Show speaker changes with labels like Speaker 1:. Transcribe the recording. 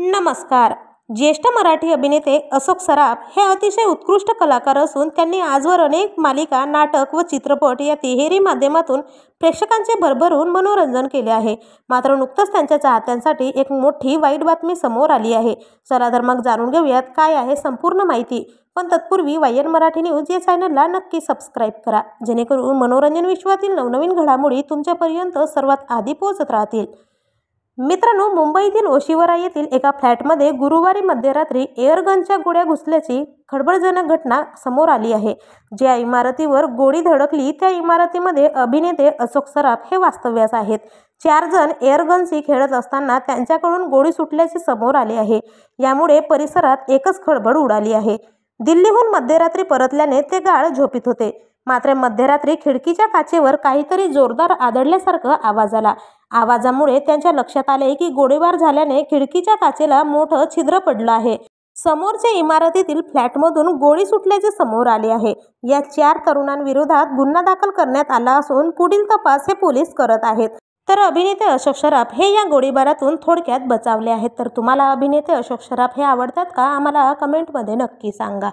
Speaker 1: नमस्कार. ज्येष्ठ मराठी अभिनेते अशोक सराफ हे अतिशय उत्कृष्ट कलाकार असून त्यांनी आजवर अनेक मालिका, नाटक व चित्रपट या तिहेरी माध्यमातून प्रेक्षकांचे भरभरून मनोरंजन केले आहे. मात्र नुकतंच त्यांच्या चाहत्यांसाठी एक मोठी वाईट बातमी समोर आली आहे. चला तर मग जाणून घेऊयात काय आहे संपूर्ण माहिती. पण तत्पूर्वी वायन मराठी न्यूज या चॅनलला नक्की सबस्क्राईब करा, जेणेकरून मनोरंजन विश्वातील नवनवीन घडामोडी तुमच्यापर्यंत सर्वात आधी पोहोचत राहतील. मित्रांनो, मुंबईतील ओशिवरा येथील एका फ्लॅटमध्ये गुरुवारी मध्यरात्री एअरगनच्या गोळ्या घुसल्याची खळबळजनक घटना समोर आली आहे. ज्या इमारतीवर गोळी धडकली त्या इमारतीमध्ये अभिनेते अशोक सराफ हे वास्तव्यास आहेत. 4 जण एअरगनशी खेळत असताना त्यांच्याकडून गोळी सुटल्याचे समोर आले आहे. यामुळे परिसरात एकच खळबळ उडाली आहे. दिल्लीहून मध्यरात्री परतल्याने ते गाढ झोपीत होते. मात्र मध्यरात्री खिडकीच्या काचेवर काहीतरी जोरदार आदळल्यासारखा आवाज आला. आवाजामुळे त्यांच्या लक्षात आले की गोळीबार झाल्याने खिडकीच्या काचेला मोठं छिद्र पडलं आहे. समोरच्या इमारतीतील फ्लॅटमधून गोळी सुटल्याचे समोर आले आहे. या 4 तरुणांविरोधात गुन्हा दाखल करण्यात आला असून पुढील तपास हे पोलीस करत आहेत. तर अभिनेते अशोक सराफ हे या गोळीबारातून थोडक्यात बचावले आहेत. तर तुम्हाला अभिनेते अशोक सराफ हे आवडतात का? आम्हाला कमेंटमध्ये नक्की सांगा.